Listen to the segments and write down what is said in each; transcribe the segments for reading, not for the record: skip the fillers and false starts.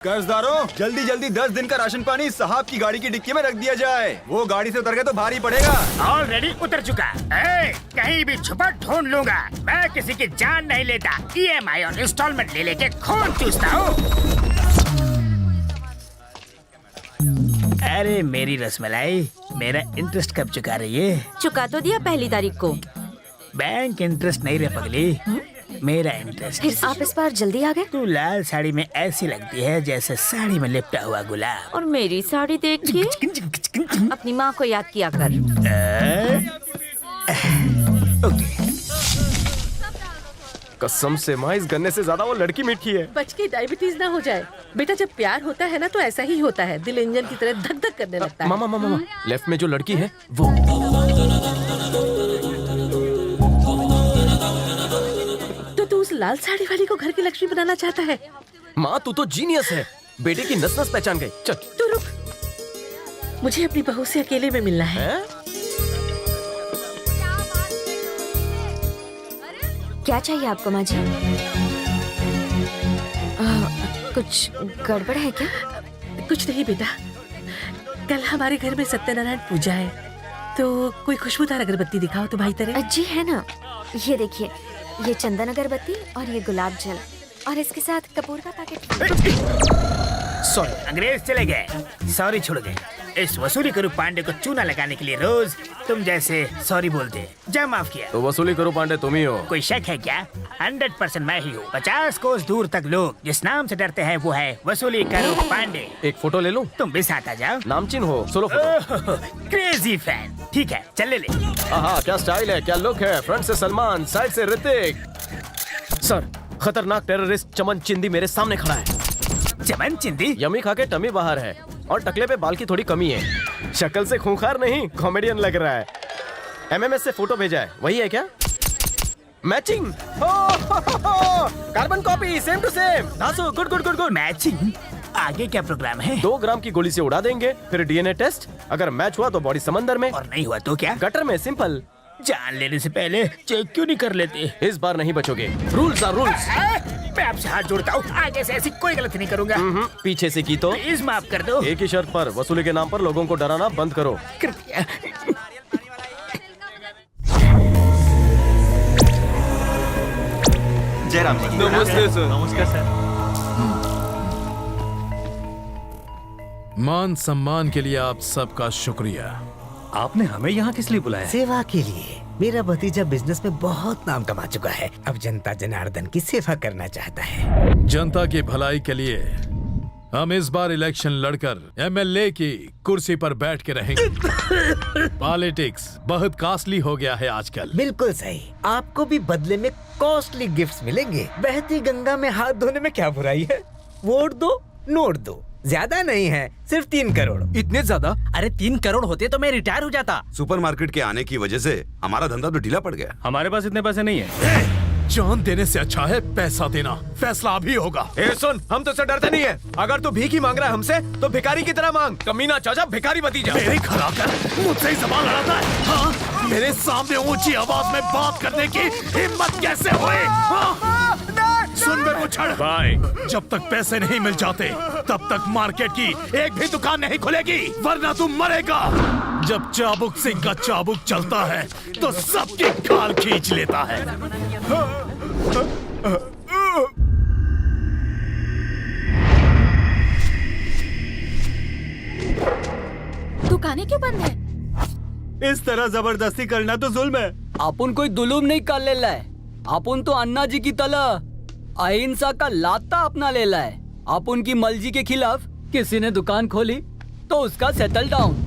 कर्जदारों, जल्दी जल्दी 10 दिन का राशन पानी साहब की गाड़ी की डिक्की में रख दिया जाए। वो गाड़ी से उतर गए तो भारी पड़ेगा। ऑलरेडी उतर चुका। कहीं भी छुपा ढूंढ लूंगा। मैं किसी की जान नहीं लेता। EMI और इंस्टॉलमेंट ले लेके खून चूसता हूँ। अरे मेरी रसमलाई, मेरा इंटरेस्ट कब चुका रही है? चुका तो दिया पहली तारीख को। बैंक इंटरेस्ट नहीं रे पगली, मेरा इंटरेस्ट। फिर आप इस बार जल्दी आ गए। तू लाल साड़ी में ऐसी लगती है जैसे साड़ी में लिपटा हुआ गुलाब। और मेरी साड़ी देख के अपनी माँ को याद किया कर। कसम से माँ, इस गन्ने से ज्यादा वो लड़की मीठी है। बच के डायबिटीज ना हो जाए। बेटा, जब प्यार होता है ना तो ऐसा ही होता है। दिल इंजन की तरह धक धक करने लगता है। मामा, लेफ्ट में जो लड़की है वो। तो तू उस लाल साड़ी वाली को घर की लक्ष्मी बनाना चाहता है? माँ, तू तो जीनियस है। बेटे की नस नस पहचान गई। चल तू रुक, मुझे अपनी बहू से अकेले में मिलना है। क्या चाहिए आपको माँ जी? कुछ गड़बड़ है क्या? कुछ नहीं बेटा, कल हमारे घर में सत्यनारायण पूजा है, तो कोई खुशबूदार अगरबत्ती दिखाओ तो भाई तेरे। जी है ना, ये देखिए, ये चंदन अगरबत्ती और ये गुलाब जल और इसके साथ कपूर का पैकेट। सॉरी, अंग्रेज चले गए, सॉरी छोड़ गए। इस वसूली करू पांडे को चूना लगाने के लिए रोज तुम जैसे सॉरी बोलते। जब माफ किया। तो वसूली करो पांडे तुम ही हो। कोई शक है क्या? 100% मैं ही हूँ। 50 कोस दूर तक लोग जिस नाम से डरते हैं वो है वसूली करू पांडे। एक फोटो ले लूं? तुम भी साथ आ जाओ। नामचीन हो, सोलो फोटो। Crazy fan. ठीक है, चल ले। हाँ, क्या स्टाइल है, क्या लुक है। फ्रंट से सलमान, साइड से ऋतिक। सर, खतरनाक टेररिस्ट चमन चिंदी मेरे सामने खड़ा है। चमन चिंदी? यमी खा के टमी बाहर है और टकले पे बाल की थोड़ी कमी है। शक्ल से खूंखार नहीं, कॉमेडियन लग रहा है। MMS से फोटो भेजा है, वही है क्या? Matching. Carbon copy, same to same. धासु, good good good good. Matching? आगे क्या प्रोग्राम है? 2 ग्राम की गोली से उड़ा देंगे, फिर DNA टेस्ट। अगर मैच हुआ तो बॉडी समंदर में, और नहीं हुआ तो क्या? गटर में। सिंपल। जान लेने से पहले चेक क्यों नहीं कर लेते? इस बार नहीं बचोगे। Rules are rules. मैं आपसे हाथ जोड़ता हूँ, आगे से ऐसी कोई गलती नहीं करूँगा। पीछे से की तो प्लीज माफ कर दो। एक ही शर्त पर, वसूली के नाम पर लोगों को डराना बंद करो। कर दिया। जयराम जी। नमस्ते सर। नमस्कार सर। मान सम्मान के लिए आप सबका शुक्रिया। आपने हमें यहाँ किस लिए बुलाया? सेवा के लिए। मेरा भतीजा बिजनेस में बहुत नाम कमा चुका है, अब जनता जनार्दन की सेवा करना चाहता है। जनता की भलाई के लिए हम इस बार इलेक्शन लड़कर MLA की कुर्सी पर बैठ के रहेंगे। पॉलिटिक्स बहुत कॉस्टली हो गया है आजकल। बिल्कुल सही। आपको भी बदले में कॉस्टली गिफ्ट्स मिलेंगे। बहती गंगा में हाथ धोने में क्या बुराई है? वोट दो, नोट दो। ज्यादा नहीं है, सिर्फ 3 करोड़। इतने ज्यादा? अरे 3 करोड़ होते तो मैं रिटायर हो जाता। सुपरमार्केट के आने की वजह से हमारा धंधा तो ढीला पड़ गया। हमारे पास इतने पैसे नहीं है। जान देने से अच्छा है पैसा देना। फैसला अभी होगा। सुन, हम तो डरते नहीं है। अगर तू भीख ही मांग रहा है हमसे, तो भिखारी की तरह मांग। कमीना चाचा, भिखारी भतीजा। मेरी खड़ा कर, मुझसे ही सवाल लड़ाता है। हाँ? मेरे सामने ऊंची आवाज में बात करने की हिम्मत कैसे हुई? हाँ? सुन मेरे मुछड़ भाई, जब तक पैसे नहीं मिल जाते तब तक मार्केट की एक भी दुकान नहीं खुलेगी, वरना तू मरेगा। जब चाबुक सिंह का चाबुक चलता है तो सबकी खाल खींच लेता है। दुकानें क्यों बंद है? इस तरह जबरदस्ती करना तो जुल्म है। आपण कोई जुलूम नहीं कर लेला है। आपण तो अन्ना जी की तरह अहिंसा का लाता अपना लेला है। आपण की मर्जी के खिलाफ किसी ने दुकान खोली तो उसका सेटल डाउन।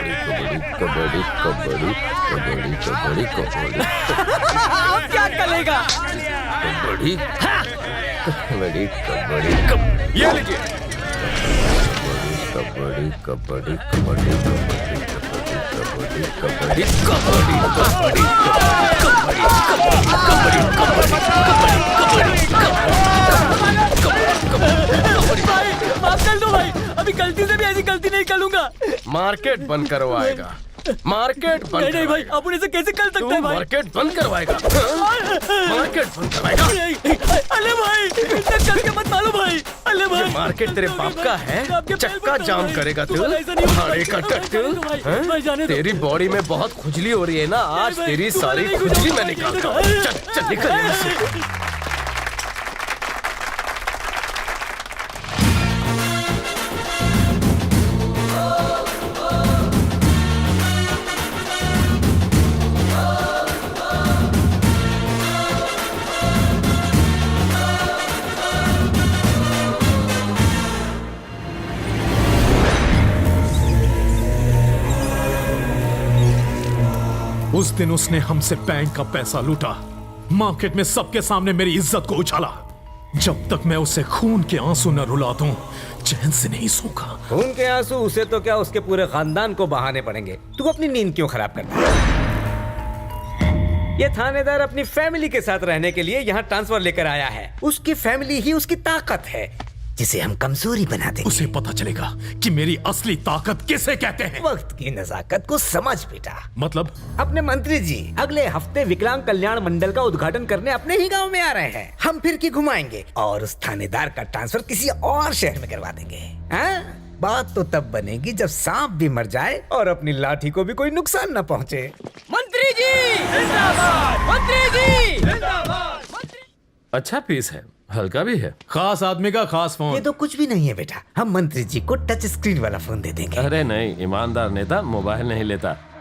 कबड्डी कबड्डी कबड्डी कबड्डी कबड्डी अब क्या करेगा? कबड्डी कबड्डी कबड्डी ये लीजिए कबड्डी कबड्डी कबड्डी कबड्डी कबड्डी कबड्डी कबड्डी भाई माफ कर दो भाई, अभी गलती से भी ऐसी गलती नहीं करूंगा। मार्केट बंद करवाएगा, मार्केट बंद नहीं भाई, अपन ऐसे कैसे कर सकते हैं भाई? मार्केट बंद करवाएगा, मार्केट बंद करवाएगा। अले भाई इतना चल के मत मारो भाई। अले भाई ये मार्केट तेरे बाप का है, चक्का जाम करेगा तू, भाड़े का टट्टू। तेरी बॉडी में बहुत खुजली हो रही है ना, आज तेरी सारी खुजली मैं निकालता हूँ। चल चल निकल यहाँ से। उस दिन उसने हमसे बैंक का पैसा लूटा, मार्केट में सबके सामने मेरी इज्जत को उछाला। जब तक मैं उसे खून के आंसू न रुला दूं, चैन से नहीं सोऊंगा। खून के आंसू उसे तो क्या उसके पूरे खानदान को बहाने पड़ेंगे। तू अपनी नींद क्यों खराब करता है? ये थानेदार अपनी फैमिली के साथ रहने के लिए यहाँ ट्रांसफर लेकर आया है। उसकी फैमिली ही उसकी ताकत है, जिसे हम कमजोरी बना देंगे। उसे पता चलेगा कि मेरी असली ताकत किसे कहते हैं। वक्त की नजाकत को समझ बेटा। मतलब? अपने मंत्री जी अगले हफ्ते विकलांग कल्याण मंडल का उद्घाटन करने अपने ही गांव में आ रहे हैं। हम फिर की घुमाएंगे और उस थानेदार का ट्रांसफर किसी और शहर में करवा देंगे। बात तो तब बनेगी जब सांप भी मर जाए और अपनी लाठी को भी कोई नुकसान न पहुंचे। मंत्री जी जिंदाबाद, मंत्री जी जिंदाबाद। अच्छा पीस है, हल्का भी है। खास आदमी का खास फोन। ये तो कुछ भी नहीं है बेटा, हम मंत्री जी को टच स्क्रीन वाला फोन दे देंगे। अरे नहीं, ईमानदार नेता मोबाइल नहीं लेता।